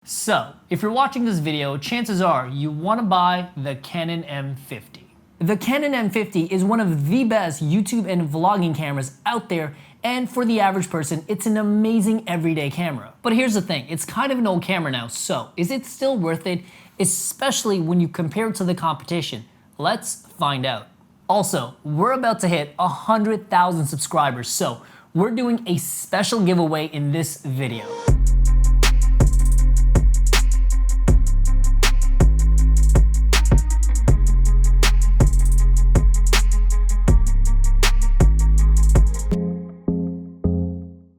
So, if you're watching this video, chances are you want to buy the Canon M50. The Canon M50 is one of the best YouTube and vlogging cameras out there, and for the average person, it's an amazing everyday camera. But here's the thing, it's kind of an old camera now, so is it still worth it, especially when you compare it to the competition? Let's find out. Also, we're about to hit 100,000 subscribers, so we're doing a special giveaway in this video.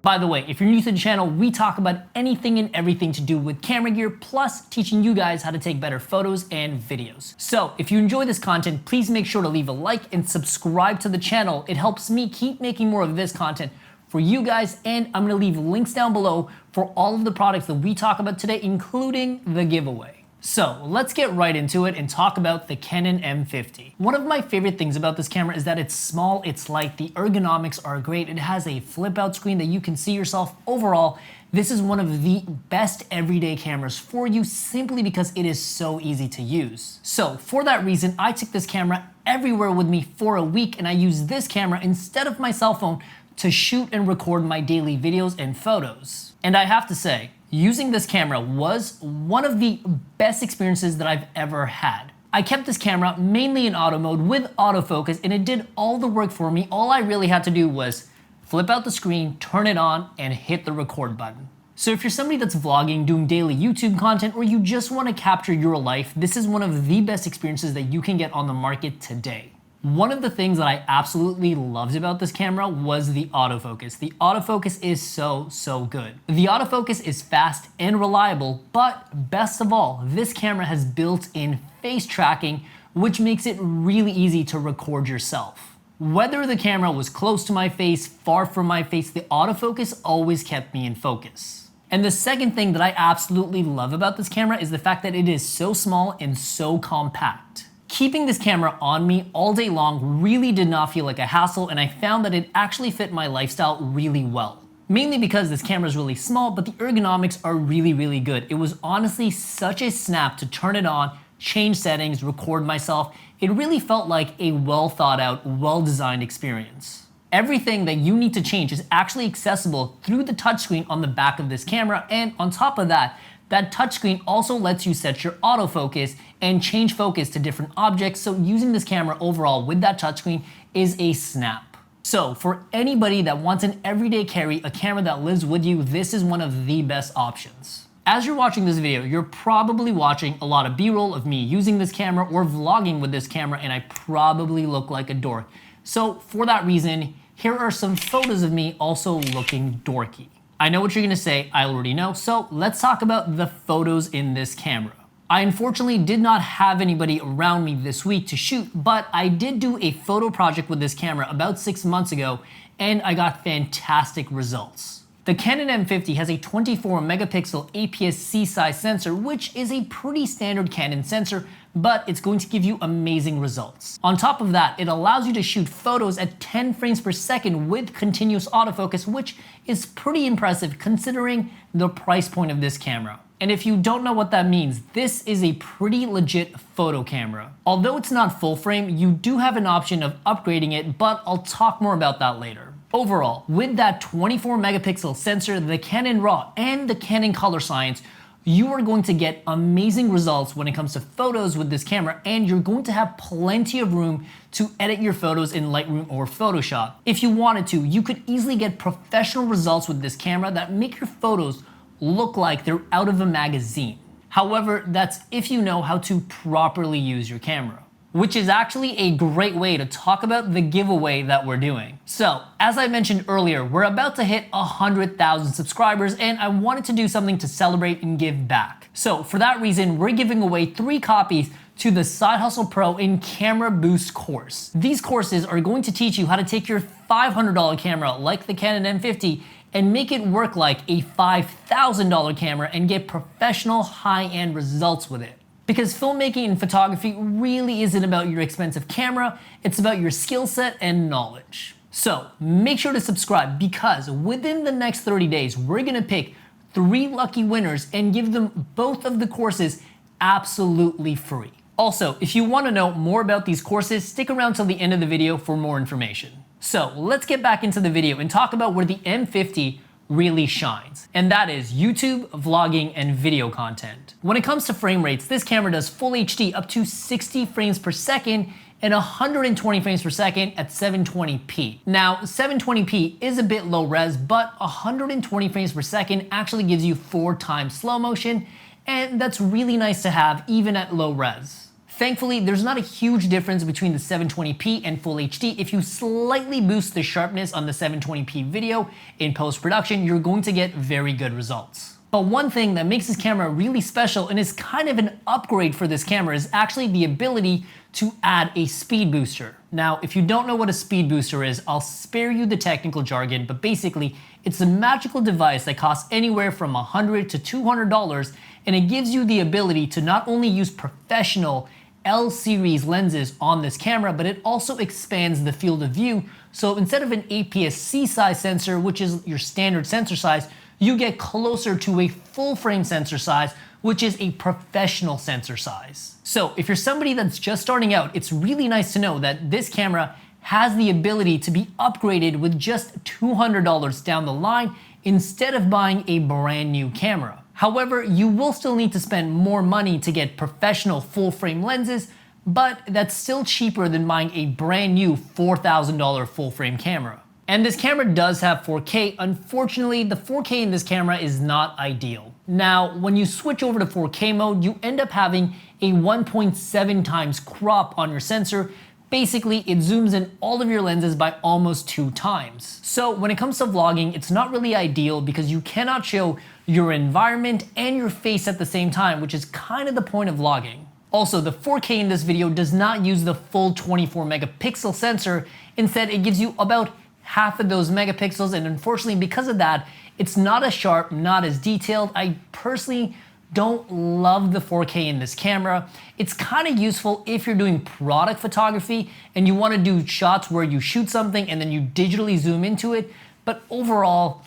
By the way, if you're new to the channel, we talk about anything and everything to do with camera gear, plus teaching you guys how to take better photos and videos. So if you enjoy this content, please make sure to leave a like and subscribe to the channel. It helps me keep making more of this content for you guys, and I'm gonna leave links down below for all of the products that we talk about today, including the giveaway. So let's get right into it and talk about the Canon M50. One of my favorite things about this camera is that it's small, it's light, the ergonomics are great, it has a flip out screen that you can see yourself. Overall, this is one of the best everyday cameras for you simply because it is so easy to use. So for that reason, I took this camera everywhere with me for a week, and I use this camera instead of my cell phone to shoot and record my daily videos and photos. And I have to say, using this camera was one of the best experiences that I've ever had. I kept this camera mainly in auto mode with autofocus, and it did all the work for me. All I really had to do was flip out the screen, turn it on, and hit the record button. So if you're somebody that's vlogging, doing daily YouTube content, or you just want to capture your life, this is one of the best experiences that you can get on the market today. One of the things that I absolutely loved about this camera was the autofocus. The autofocus is so good. The autofocus is fast and reliable, but best of all, this camera has built-in face tracking, which makes it really easy to record yourself. Whether the camera was close to my face, far from my face, the autofocus always kept me in focus. And the second thing that I absolutely love about this camera is the fact that it is so small and so compact. Keeping this camera on me all day long really did not feel like a hassle, and I found that it actually fit my lifestyle really well. Mainly because this camera is really small, but the ergonomics are really good. It was honestly such a snap to turn it on, change settings, record myself. It really felt like a well thought out, well designed experience. Everything that you need to change is actually accessible through the touchscreen on the back of this camera, and on top of that, that touchscreen also lets you set your autofocus and change focus to different objects, so using this camera overall with that touchscreen is a snap. So for anybody that wants an everyday carry, a camera that lives with you, this is one of the best options. As you're watching this video, you're probably watching a lot of B-roll of me using this camera or vlogging with this camera, and I probably look like a dork. So for that reason, here are some photos of me also looking dorky. I know what you're gonna say, I already know, so let's talk about the photos in this camera. I unfortunately did not have anybody around me this week to shoot, but I did do a photo project with this camera about 6 months ago, and I got fantastic results. The Canon M50 has a 24 megapixel APS-C size sensor, which is a pretty standard Canon sensor, but it's going to give you amazing results. On top of that, it allows you to shoot photos at 10 frames per second with continuous autofocus, which is pretty impressive considering the price point of this camera. And if you don't know what that means, this is a pretty legit photo camera. Although it's not full frame, you do have an option of upgrading it, but I'll talk more about that later. Overall, with that 24 megapixel sensor, the Canon RAW, and the Canon Color Science, you are going to get amazing results when it comes to photos with this camera, and you're going to have plenty of room to edit your photos in Lightroom or Photoshop. If you wanted to, you could easily get professional results with this camera that make your photos look like they're out of a magazine. However, that's if you know how to properly use your camera, which is actually a great way to talk about the giveaway that we're doing. So, as I mentioned earlier, we're about to hit 100,000 subscribers, and I wanted to do something to celebrate and give back. So for that reason, we're giving away 3 copies to the Side Hustle Pro in Camera Boost course. These courses are going to teach you how to take your $500 camera like the Canon M50 and make it work like a $5,000 camera and get professional high-end results with it. Because filmmaking and photography really isn't about your expensive camera, it's about your skill set and knowledge. So make sure to subscribe, because within the next 30 days, we're gonna pick 3 lucky winners and give them both of the courses absolutely free. Also, if you want to know more about these courses, stick around till the end of the video for more information. So let's get back into the video and talk about where the M50 really shines, and that is YouTube, vlogging, and video content. When it comes to frame rates, this camera does full HD up to 60 frames per second and 120 frames per second at 720p. Now, 720p is a bit low res, but 120 frames per second actually gives you 4 times slow motion, and that's really nice to have even at low res. Thankfully, there's not a huge difference between the 720p and full HD. If you slightly boost the sharpness on the 720p video in post-production, you're going to get very good results. But one thing that makes this camera really special and is kind of an upgrade for this camera is actually the ability to add a speed booster. Now, if you don't know what a speed booster is, I'll spare you the technical jargon, but basically, it's a magical device that costs anywhere from $100 to $200, and it gives you the ability to not only use professional L-series lenses on this camera, but it also expands the field of view. So instead of an APS-C size sensor, which is your standard sensor size, you get closer to a full frame sensor size, which is a professional sensor size. So if you're somebody that's just starting out, it's really nice to know that this camera has the ability to be upgraded with just $200 down the line instead of buying a brand new camera. However, you will still need to spend more money to get professional full frame lenses, but that's still cheaper than buying a brand new $4,000 full frame camera. And this camera does have 4K. Unfortunately, the 4K in this camera is not ideal. Now, when you switch over to 4K mode, you end up having a 1.7 times crop on your sensor. Basically, it zooms in all of your lenses by almost 2 times. So when it comes to vlogging, it's not really ideal because you cannot show your environment and your face at the same time, which is kind of the point of vlogging. Also, the 4K in this video does not use the full 24 megapixel sensor. Instead, it gives you about half of those megapixels, and unfortunately, because of that, it's not as sharp, not as detailed. I personally don't love the 4K in this camera. It's kind of useful if you're doing product photography and you want to do shots where you shoot something and then you digitally zoom into it, but overall,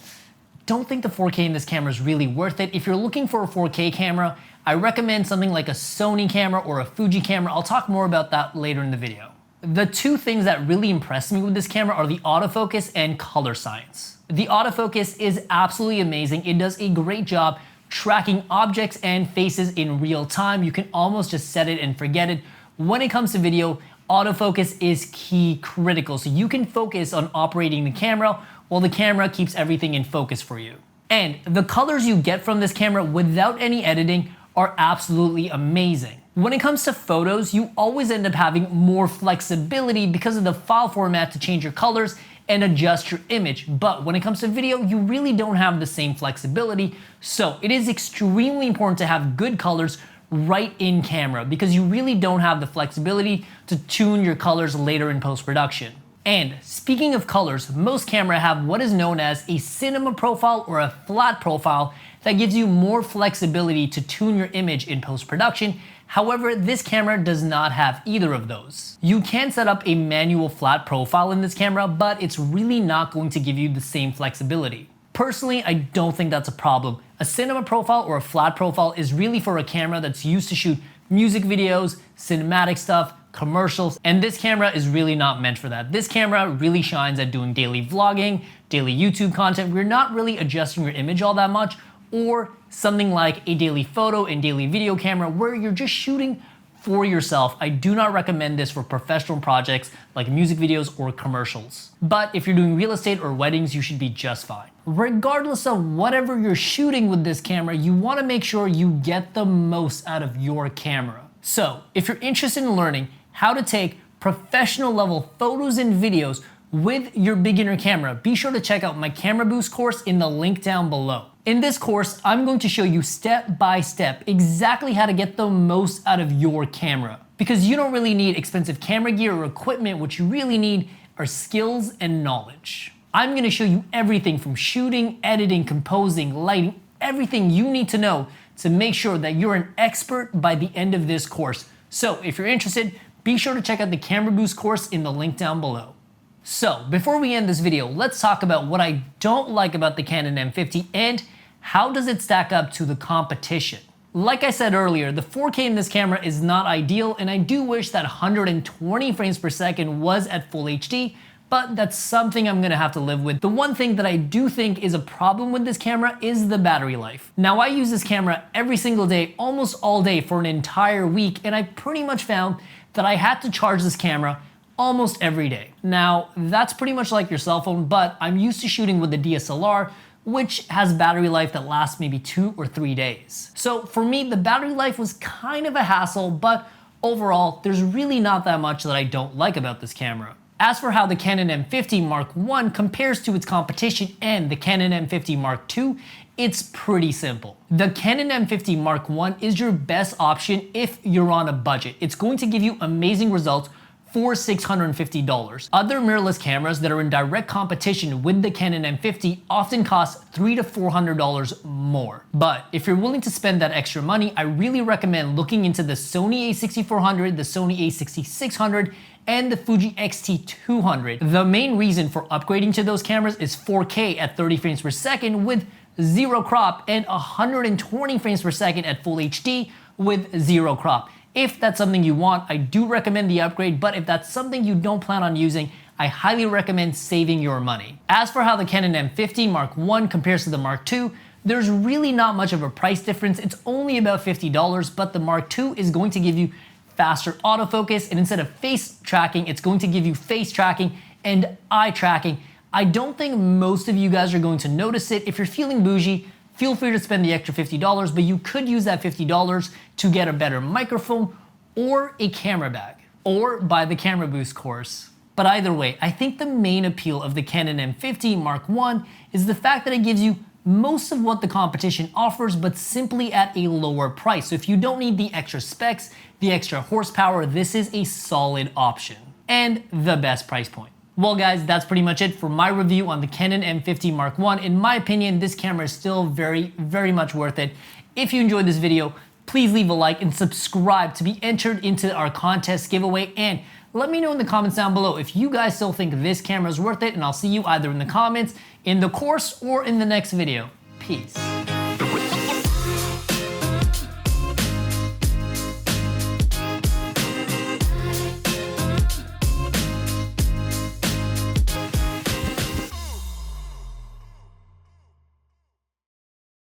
don't think the 4K in this camera is really worth it. If you're looking for a 4K camera, I recommend something like a Sony camera or a Fuji camera. I'll talk more about that later in the video. The 2 things that really impressed me with this camera are the autofocus and color science. The autofocus is absolutely amazing. It does a great job tracking objects and faces in real time. You can almost just set it and forget it. When it comes to video, autofocus is key critical. So you can focus on operating the camera while the camera keeps everything in focus for you. And the colors you get from this camera without any editing are absolutely amazing. When it comes to photos, you always end up having more flexibility because of the file format to change your colors and adjust your image. But when it comes to video, you really don't have the same flexibility. So it is extremely important to have good colors right in camera because you really don't have the flexibility to tune your colors later in post-production. And speaking of colors, most cameras have what is known as a cinema profile or a flat profile that gives you more flexibility to tune your image in post-production. However, this camera does not have either of those. You can set up a manual flat profile in this camera, but it's really not going to give you the same flexibility. Personally, I don't think that's a problem. A cinema profile or a flat profile is really for a camera that's used to shoot music videos, cinematic stuff, commercials, and this camera is really not meant for that. This camera really shines at doing daily vlogging, daily YouTube content. We're not really adjusting your image all that much, or something like a daily photo and daily video camera where you're just shooting for yourself. I do not recommend this for professional projects like music videos or commercials. But if you're doing real estate or weddings, you should be just fine. Regardless of whatever you're shooting with this camera, you want to make sure you get the most out of your camera. So if you're interested in learning how to take professional level photos and videos with your beginner camera, be sure to check out my Camera Boost course in the link down below. In this course, I'm going to show you step by step exactly how to get the most out of your camera. Because you don't really need expensive camera gear or equipment, what you really need are skills and knowledge. I'm going to show you everything from shooting, editing, composing, lighting, everything you need to know to make sure that you're an expert by the end of this course. So if you're interested, be sure to check out the Camera Boost course in the link down below. So before we end this video, let's talk about what I don't like about the Canon M50 and how does it stack up to the competition? Like I said earlier, the 4K in this camera is not ideal, and I do wish that 120 frames per second was at full HD, but that's something I'm gonna have to live with. The one thing that I do think is a problem with this camera is the battery life. Now, I use this camera every single day, almost all day for an entire week, and I pretty much found that I had to charge this camera almost every day. Now, that's pretty much like your cell phone, but I'm used to shooting with the DSLR, which has battery life that lasts maybe 2 or 3 days. So for me, the battery life was kind of a hassle, but overall, there's really not that much that I don't like about this camera. As for how the Canon M50 Mark I compares to its competition and the Canon M50 Mark II, it's pretty simple. The Canon M50 Mark I is your best option if you're on a budget. It's going to give you amazing results for $650. Other mirrorless cameras that are in direct competition with the Canon M50 often cost $300 to $400 more. But if you're willing to spend that extra money, I really recommend looking into the Sony a6400, the Sony a6600, and the Fuji X-T200. The main reason for upgrading to those cameras is 4K at 30 frames per second with zero crop and 120 frames per second at full HD with zero crop. If that's something you want, I do recommend the upgrade, but if that's something you don't plan on using, I highly recommend saving your money. As for how the Canon M50 Mark I compares to the Mark II, there's really not much of a price difference. It's only about $50, but the Mark II is going to give you faster autofocus, and instead of face tracking, it's going to give you face tracking and eye tracking. I don't think most of you guys are going to notice it. If you're feeling bougie, feel free to spend the extra $50, but you could use that $50 to get a better microphone or a camera bag, or buy the Camera Boost course. But either way, I think the main appeal of the Canon M50 Mark I is the fact that it gives you most of what the competition offers, but simply at a lower price. So if you don't need the extra specs, the extra horsepower, this is a solid option. And the best price point. Well guys, that's pretty much it for my review on the Canon M50 Mark I. In my opinion, this camera is still very much worth it. If you enjoyed this video, please leave a like and subscribe to be entered into our contest giveaway, and let me know in the comments down below if you guys still think this camera is worth it, and I'll see you either in the comments, in the course, or in the next video. Peace.